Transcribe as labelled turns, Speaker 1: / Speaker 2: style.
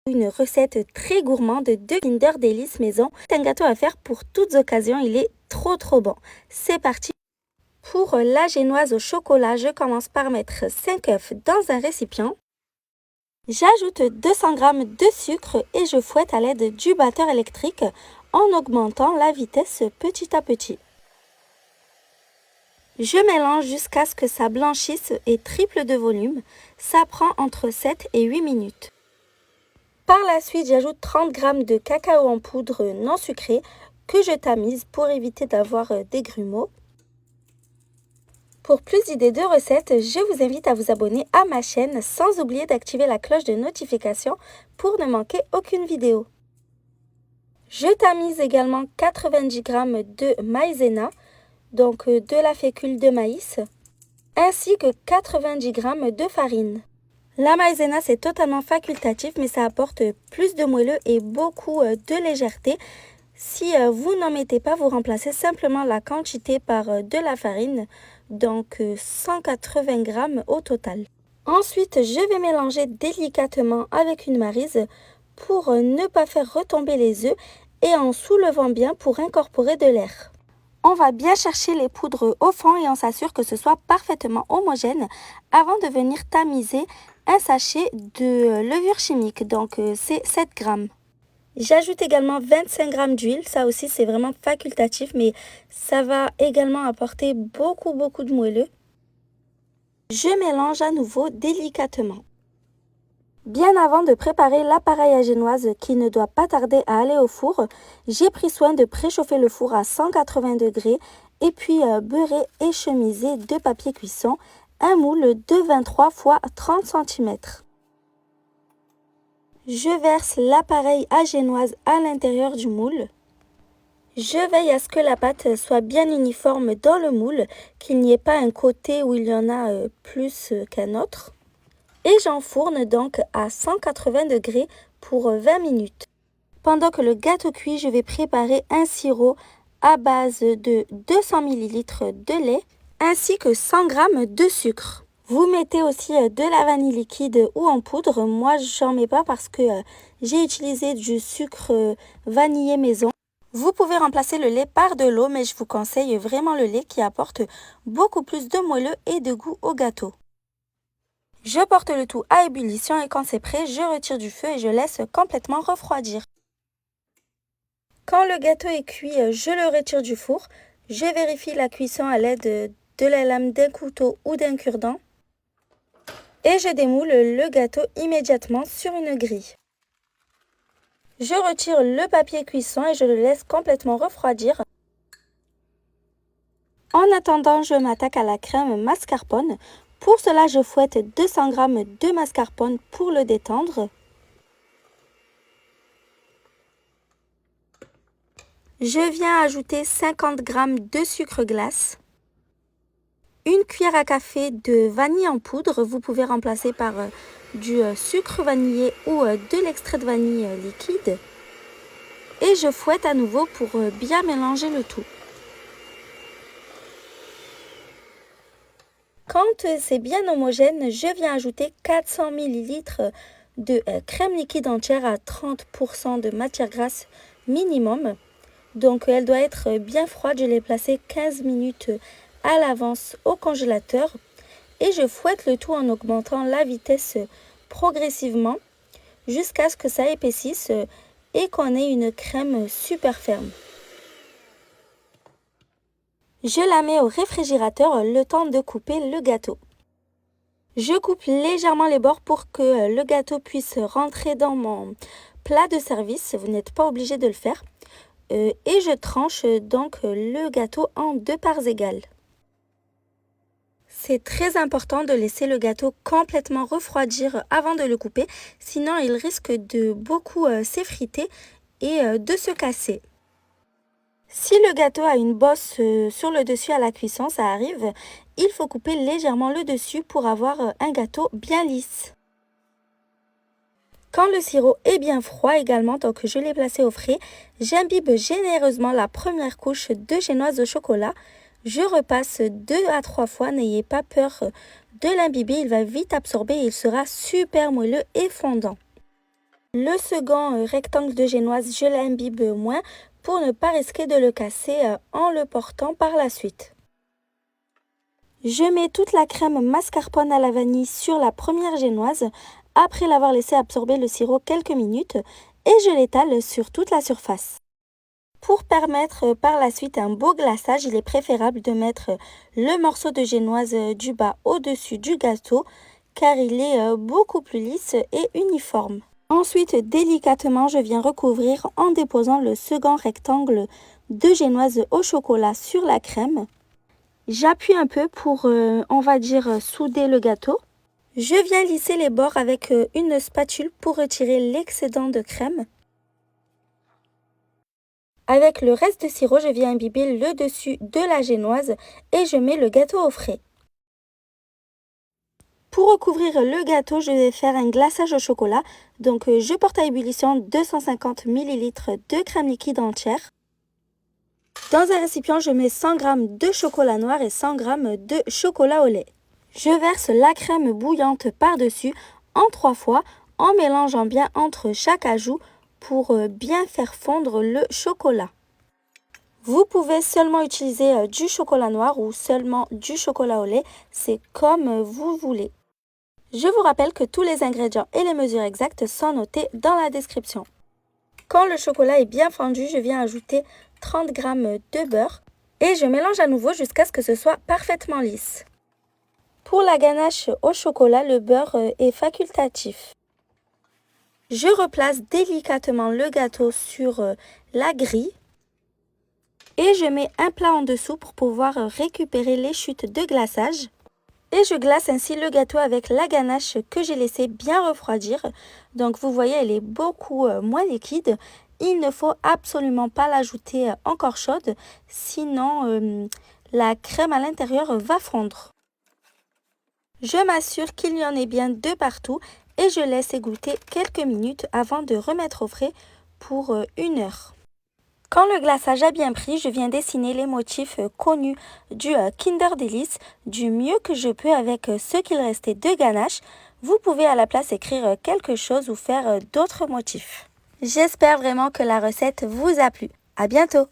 Speaker 1: Une recette très gourmande de Kinder Délices maison. C'est un gâteau à faire pour toutes occasions, il est trop bon. C'est parti. Pour la génoise au chocolat, je commence par mettre 5 œufs dans un récipient. J'ajoute 200 g de sucre et je fouette à l'aide du batteur électrique en augmentant la vitesse petit à petit. Je mélange jusqu'à ce que ça blanchisse et triple de volume. Ça prend entre 7 et 8 minutes. Par la suite, j'ajoute 30 g de cacao en poudre non sucré que je tamise pour éviter d'avoir des grumeaux. Pour plus d'idées de recettes, je vous invite à vous abonner à ma chaîne sans oublier d'activer la cloche de notification pour ne manquer aucune vidéo. Je tamise également 90 g de maïzena, donc de la fécule de maïs, ainsi que 90 g de farine. La maïzena, c'est totalement facultatif, mais ça apporte plus de moelleux et beaucoup de légèreté. Si vous n'en mettez pas, vous remplacez simplement la quantité par de la farine, donc 180 g au total. Ensuite, je vais mélanger délicatement avec une maryse pour ne pas faire retomber les œufs et en soulevant bien pour incorporer de l'air. On va bien chercher les poudres au fond et on s'assure que ce soit parfaitement homogène avant de venir tamiser un sachet de levure chimique, donc c'est 7 g. J'ajoute également 25 g d'huile, ça aussi c'est vraiment facultatif, mais ça va également apporter beaucoup de moelleux. Je mélange à nouveau délicatement. Bien avant de préparer l'appareil à génoise qui ne doit pas tarder à aller au four, j'ai pris soin de préchauffer le four à 180 degrés et puis beurrer et chemiser de papier cuisson, un moule de 23 x 30 cm. Je verse l'appareil à génoise à l'intérieur du moule. Je veille à ce que la pâte soit bien uniforme dans le moule, qu'il n'y ait pas un côté où il y en a plus qu'un autre. Et j'enfourne donc à 180 degrés pour 20 minutes. Pendant que le gâteau cuit, je vais préparer un sirop à base de 200 ml de lait ainsi que 100 g de sucre. Vous mettez aussi de la vanille liquide ou en poudre. Moi, j'en mets pas parce que j'ai utilisé du sucre vanillé maison. Vous pouvez remplacer le lait par de l'eau, mais je vous conseille vraiment le lait qui apporte beaucoup plus de moelleux et de goût au gâteau. Je porte le tout à ébullition et quand c'est prêt, je retire du feu et je laisse complètement refroidir. Quand le gâteau est cuit, je le retire du four. Je vérifie la cuisson à l'aide de la lame d'un couteau ou d'un cure-dent. Et je démoule le gâteau immédiatement sur une grille. Je retire le papier cuisson et je le laisse complètement refroidir. En attendant, je m'attaque à la crème mascarpone. Pour cela, je fouette 200 g de mascarpone pour le détendre. Je viens ajouter 50 g de sucre glace. Une cuillère à café de vanille en poudre. Vous pouvez remplacer par du sucre vanillé ou de l'extrait de vanille liquide. Et je fouette à nouveau pour bien mélanger le tout. Quand c'est bien homogène, je viens ajouter 400 ml de crème liquide entière à 30% de matière grasse minimum. Donc elle doit être bien froide, je l'ai placée 15 minutes à l'avance au congélateur. Et je fouette le tout en augmentant la vitesse progressivement jusqu'à ce que ça épaississe et qu'on ait une crème super ferme. Je la mets au réfrigérateur le temps de couper le gâteau. Je coupe légèrement les bords pour que le gâteau puisse rentrer dans mon plat de service. Vous n'êtes pas obligé de le faire. Et je tranche donc le gâteau en 2 parts égales. C'est très important de laisser le gâteau complètement refroidir avant de le couper, sinon il risque de beaucoup s'effriter et de se casser. Si le gâteau a une bosse sur le dessus à la cuisson, ça arrive, il faut couper légèrement le dessus pour avoir un gâteau bien lisse. Quand le sirop est bien froid également, donc je l'ai placé au frais, j'imbibe généreusement la première couche de génoise au chocolat. Je repasse 2 à 3 fois, n'ayez pas peur de l'imbiber, il va vite absorber et il sera super moelleux et fondant. Le second rectangle de génoise, je l'imbibe moins pour ne pas risquer de le casser en le portant par la suite. Je mets toute la crème mascarpone à la vanille sur la première génoise après l'avoir laissé absorber le sirop quelques minutes et je l'étale sur toute la surface. Pour permettre par la suite un beau glaçage, il est préférable de mettre le morceau de génoise du bas au-dessus du gâteau car il est beaucoup plus lisse et uniforme. Ensuite, délicatement, je viens recouvrir en déposant le second rectangle de génoise au chocolat sur la crème. J'appuie un peu pour, on va dire, souder le gâteau. Je viens lisser les bords avec une spatule pour retirer l'excédent de crème. Avec le reste de sirop, je viens imbiber le dessus de la génoise et je mets le gâteau au frais. Pour recouvrir le gâteau, je vais faire un glaçage au chocolat. Donc, je porte à ébullition 250 ml de crème liquide entière. Dans un récipient, je mets 100 g de chocolat noir et 100 g de chocolat au lait. Je verse la crème bouillante par-dessus en 3 fois en mélangeant bien entre chaque ajout pour bien faire fondre le chocolat. Vous pouvez seulement utiliser du chocolat noir ou seulement du chocolat au lait, c'est comme vous voulez. Je vous rappelle que tous les ingrédients et les mesures exactes sont notés dans la description. Quand le chocolat est bien fondu, je viens ajouter 30 g de beurre et je mélange à nouveau jusqu'à ce que ce soit parfaitement lisse. Pour la ganache au chocolat, le beurre est facultatif. Je replace délicatement le gâteau sur la grille et je mets un plat en dessous pour pouvoir récupérer les chutes de glaçage. Et je glace ainsi le gâteau avec la ganache que j'ai laissé bien refroidir. Donc vous voyez, elle est beaucoup moins liquide. Il ne faut absolument pas l'ajouter encore chaude, sinon la crème à l'intérieur va fondre. Je m'assure qu'il y en ait bien de partout et je laisse égoutter quelques minutes avant de remettre au frais pour 1 heure. Quand le glaçage a bien pris, je viens dessiner les motifs connus du Kinder Delice du mieux que je peux avec ce qu'il restait de ganache. Vous pouvez à la place écrire quelque chose ou faire d'autres motifs. J'espère vraiment que la recette vous a plu. À bientôt!